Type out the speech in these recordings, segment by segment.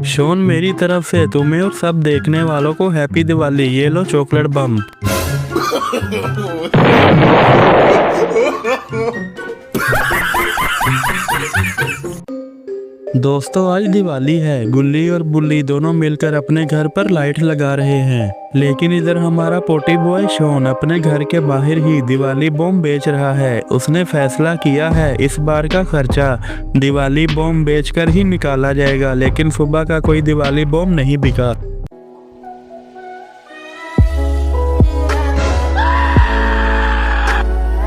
Shown, मेरी तरफ से तुम्हें और सब देखने वालों को हैप्पी दिवाली। ये लो चॉकलेट बम। दोस्तों, आज दिवाली है। गुल्ली और बुल्ली दोनों मिलकर अपने घर पर लाइट लगा रहे हैं, लेकिन इधर हमारा पोटी बॉय शोन अपने घर के बाहर ही दिवाली बम बेच रहा है। उसने फैसला किया है इस बार का खर्चा दिवाली बम बेचकर ही निकाला जाएगा, लेकिन सुबह का कोई दिवाली बम नहीं बिका।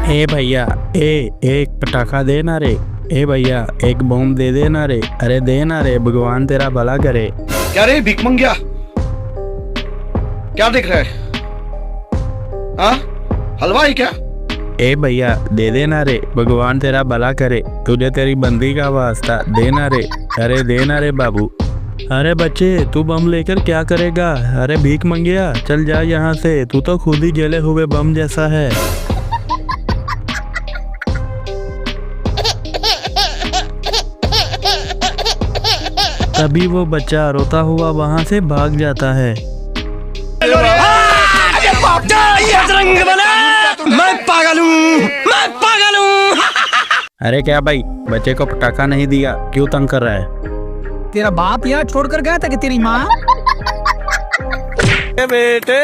ए भैया, एक पटाखा दे ना रे। ए भैया, एक बम दे देना रे। अरे दे ना रे, भगवान तेरा भला करे। क्या रे भिख मंगिया, क्या देख रहा है? हाँ, हलवाई क्या? ए भैया, दे देना रे, भगवान तेरा भला करे। तुझे तेरी बंदी का वास्ता, देना रे। अरे देना रे बाबू। अरे बच्चे, तू बम लेकर क्या करेगा? अरे भीख मंगिया, चल जा यहाँ से। तू तो खुद ही जले हुए बम जैसा है। तभी वो बच्चा रोता हुआ वहाँ से भाग जाता है। मैं पागल हूँ। अरे क्या भाई, बच्चे को पटाखा नहीं दिया, क्यों तंग कर रहा है? तेरा बाप यहाँ छोड़कर गया था कि तेरी माँ? बेटे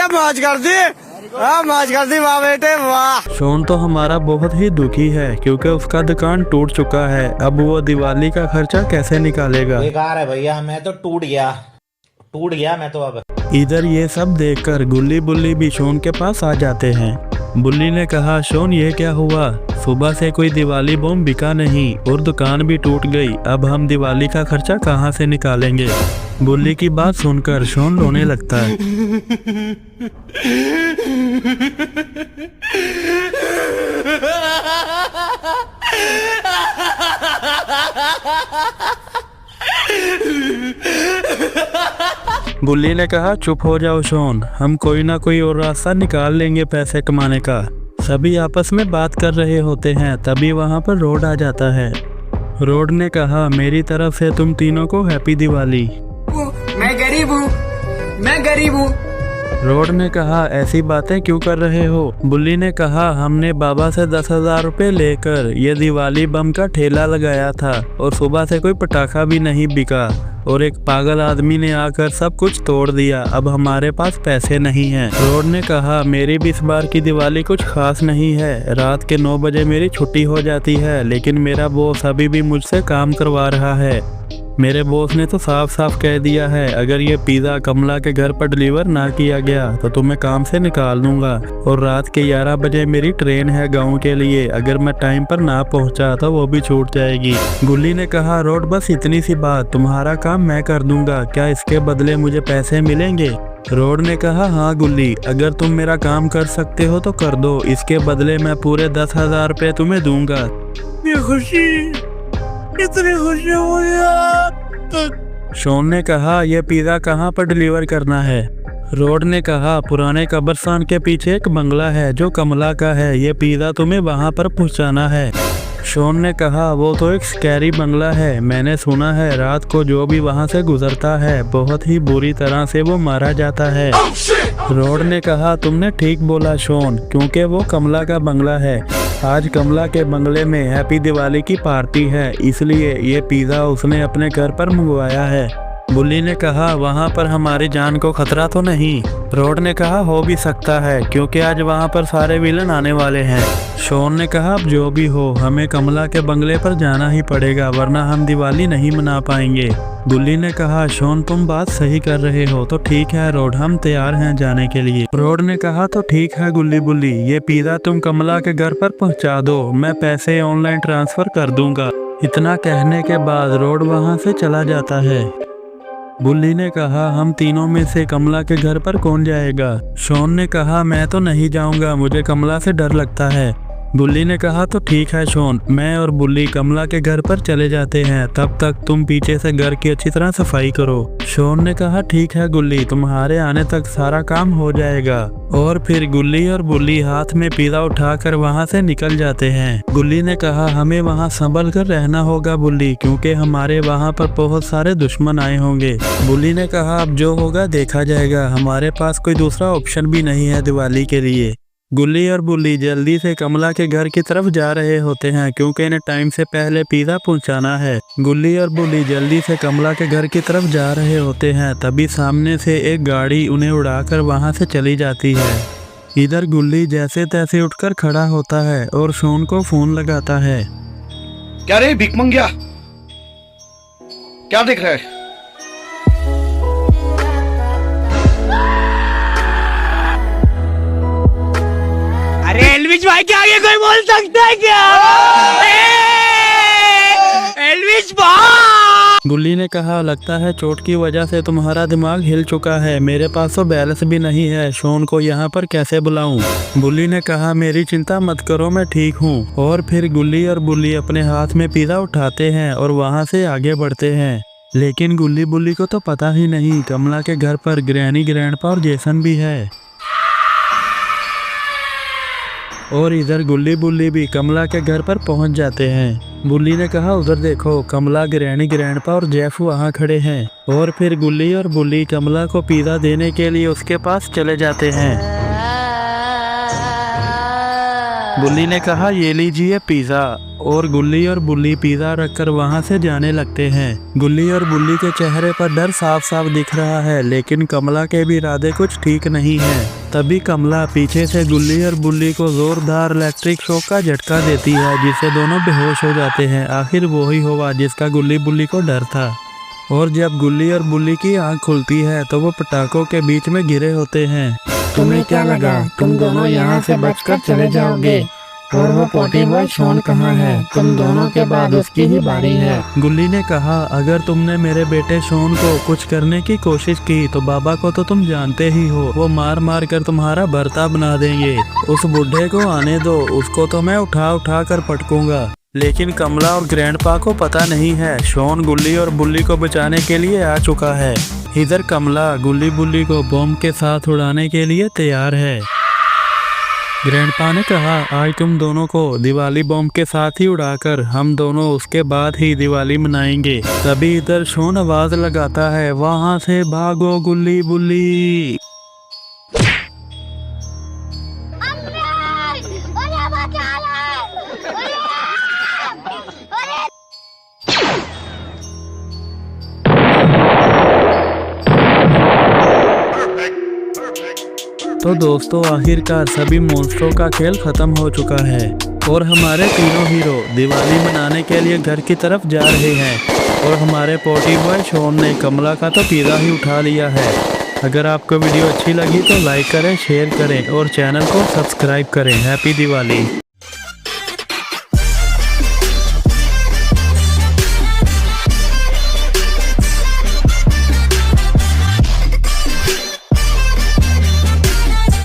मौज कर दी। मौज कर दी, वाह बेटे वाह। शोन तो हमारा बहुत ही दुखी है क्योंकि उसका दुकान टूट चुका है। अब वो दिवाली का खर्चा कैसे निकालेगा? बेकार है भैया, मैं तो टूट गया मैं तो। अब इधर ये सब देखकर गुल्ली बुल्ली भी शोन के पास आ जाते हैं। बुल्ली ने कहा, शोन ये क्या हुआ? सुबह से कोई दिवाली बम बिका नहीं और दुकान भी टूट गई। अब हम दिवाली का खर्चा कहाँ से निकालेंगे? बुल्ली की बात सुनकर शोन रोने लगता है। बुल्ली ने कहा, चुप हो जाओ शोन, हम कोई ना कोई और रास्ता निकाल लेंगे पैसे कमाने का। सभी आपस में बात कर रहे होते हैं, तभी वहाँ पर रोड आ जाता है। रोड ने कहा, मेरी तरफ से तुम तीनों को हैप्पी दिवाली। मैं गरीब हूँ। रोड ने कहा, ऐसी बातें क्यों कर रहे हो? बुल्ली ने कहा, हमने बाबा से 10,000 रुपए लेकर ये दिवाली बम का ठेला लगाया था और सुबह से कोई पटाखा भी नहीं बिका और एक पागल आदमी ने आकर सब कुछ तोड़ दिया। अब हमारे पास पैसे नहीं हैं। रोड ने कहा, मेरी भी इस बार की दिवाली कुछ खास नहीं है। रात के 9 बजे मेरी छुट्टी हो जाती है, लेकिन मेरा बॉस अभी भी मुझसे काम करवा रहा है। मेरे बॉस ने तो साफ साफ कह दिया है, अगर ये पिज़्ज़ा कमला के घर पर डिलीवर ना किया गया तो तुम्हें काम से निकाल दूंगा। और रात के 11 बजे मेरी ट्रेन है गांव के लिए, अगर मैं टाइम पर ना पहुंचा तो वो भी छूट जाएगी। गुल्ली ने कहा, रोड बस इतनी सी बात, तुम्हारा काम मैं कर दूंगा, क्या इसके बदले मुझे पैसे मिलेंगे? रोड ने कहा, हाँ गुल्ली, अगर तुम मेरा काम कर सकते हो तो कर दो, इसके बदले मैं पूरे 10,000 रुपये तुम्हें दूंगा। इतनी खुशी हुई यार। शोन ने कहा, यह पिज़्ज़ा कहाँ पर डिलीवर करना है? रोड ने कहा, पुराने कब्रिस्तान के पीछे एक बंगला है जो कमला का है, ये पिज़्ज़ा तुम्हें वहाँ पर पहुँचाना है। शोन ने कहा, वो तो एक स्कैरी बंगला है, मैंने सुना है रात को जो भी वहाँ से गुजरता है बहुत ही बुरी तरह से वो मारा जाता है। रोड ने कहा, तुमने ठीक बोला शोन, क्योंकि वो कमला का बंगला है। आज कमला के बंगले में हैप्पी दिवाली की पार्टी है, इसलिए ये पिज़्ज़ा उसने अपने घर पर मंगवाया है। बुल्ली ने कहा, वहाँ पर हमारी जान को खतरा तो नहीं? रोड ने कहा, हो भी सकता है क्योंकि आज वहाँ पर सारे विलन आने वाले हैं। शोन ने कहा, अब जो भी हो हमें कमला के बंगले पर जाना ही पड़ेगा, वरना हम दिवाली नहीं मना पाएंगे। बुल्ली ने कहा, शोन तुम बात सही कर रहे हो, तो ठीक है रोड, हम तैयार हैं जाने के लिए। रोड ने कहा, तो ठीक है गुल्ली बुल्ली, ये पिज़्ज़ा तुम कमला के घर पर पहुँचा दो, मैं पैसे ऑनलाइन ट्रांसफर कर दूंगा। इतना कहने के बाद रोड वहाँ से चला जाता है। बुल्ली ने कहा, हम तीनों में से कमला के घर पर कौन जाएगा? शोन ने कहा, मैं तो नहीं जाऊंगा, मुझे कमला से डर लगता है। बुल्ली ने कहा तो ठीक है शॉन, मैं और बुल्ली कमला के घर पर चले जाते हैं, तब तक तुम पीछे से घर की अच्छी तरह सफाई करो। शॉन ने कहा ठीक है गुल्ली, तुम्हारे आने तक सारा काम हो जाएगा। और फिर गुल्ली और बुल्ली हाथ में पिज़्ज़ा उठाकर वहां से निकल जाते हैं। गुल्ली ने कहा हमें वहां संभल कर रहना होगा बुल्ली, क्योंकि हमारे वहां पर बहुत सारे दुश्मन आए होंगे। बुल्ली ने कहा अब जो होगा देखा जाएगा, हमारे पास कोई दूसरा ऑप्शन भी नहीं है दिवाली के लिए। गुल्ली और बुल्ली जल्दी से कमला के घर की तरफ जा रहे होते हैं, क्योंकि इन्हें टाइम से पहले पिज़्ज़ा पहुंचाना है। गुल्ली और बुल्ली जल्दी से कमला के घर की तरफ जा रहे होते हैं, तभी सामने से एक गाड़ी उन्हें उड़ाकर वहां से चली जाती है। इधर गुल्ली जैसे तैसे उठकर खड़ा होता है और शॉन को फोन लगाता है। क्या रे भीख मंगिया, क्या देख रहा है? अरे एलविश भाई के आगे कोई बोल सकता है क्या? एलविश भाई! गुल्ली ने कहा लगता है चोट की वजह से तुम्हारा दिमाग हिल चुका है, मेरे पास तो बैलेंस भी नहीं है, शॉन को यहाँ पर कैसे बुलाऊं? बुल्ली ने कहा मेरी चिंता मत करो, मैं ठीक हूँ। और फिर गुल्ली और बुल्ली अपने हाथ में पिज़्ज़ा उठाते हैं और वहाँ से आगे बढ़ते हैं। लेकिन गुल्ली बुल्ली को तो पता ही नहीं कमला के घर पर ग्रैनी, ग्रैंडपा और जेसन भी है। और इधर गुल्ली बुल्ली भी कमला के घर पर पहुंच जाते हैं। बुल्ली ने कहा उधर देखो, कमला, ग्रैनी, ग्रैंडपा और जेफ वहां खड़े हैं। और फिर गुल्ली और बुल्ली कमला को पिज़्ज़ा देने के लिए उसके पास चले जाते हैं। बुल्ली ने कहा ये लीजिए पिज़्ज़ा, और गुल्ली और बुल्ली पिज़्ज़ा रखकर वहां से जाने लगते हैं। गुल्ली और बुल्ली के चेहरे पर डर साफ साफ दिख रहा है, लेकिन कमला के भी इरादे कुछ ठीक नहीं है। तभी कमला पीछे से गुल्ली और बुल्ली को जोरदार इलेक्ट्रिक शॉक का झटका देती है, जिससे दोनों बेहोश हो जाते हैं। आखिर वो ही हुआ जिसका गुल्ली बुल्ली को डर था। और जब गुल्ली और बुल्ली की आंख खुलती है तो वो पटाखों के बीच में गिरे होते हैं। तुम्हें क्या लगा तुम दोनों यहाँ से बचकर चले जाओगे? और वो पोटी बॉय शॉन कहाँ है? तुम दोनों के बाद उसकी ही बारी है। गुल्ली ने कहा अगर तुमने मेरे बेटे शॉन को कुछ करने की कोशिश की तो बाबा को तो तुम जानते ही हो, वो मार मार कर तुम्हारा भरता बना देंगे। उस बुढ़े को आने दो, उसको तो मैं उठा उठा कर पटकूंगा। लेकिन कमला और ग्रैंडपा को पता नहीं है शॉन गुल्ली और बुल्ली को बचाने के लिए आ चुका है। इधर कमला गुल्ली बुल्ली को बॉम्ब के साथ उड़ाने के लिए तैयार है। ग्रैंडपा ने कहा आज तुम दोनों को दिवाली बॉम्ब के साथ ही उड़ाकर हम दोनों उसके बाद ही दिवाली मनाएंगे। तभी इधर शॉन आवाज लगाता है वहां से भागो गुल्ली बुल्ली। तो दोस्तों आखिरकार सभी मॉन्स्टरों का खेल खत्म हो चुका है और हमारे तीनों हीरो दिवाली मनाने के लिए घर की तरफ जा रहे हैं। और हमारे पोटी बॉय शॉन ने कमला का तो पिज़्ज़ा ही उठा लिया है। अगर आपको वीडियो अच्छी लगी तो लाइक करें, शेयर करें और चैनल को सब्सक्राइब करें। हैप्पी दिवाली।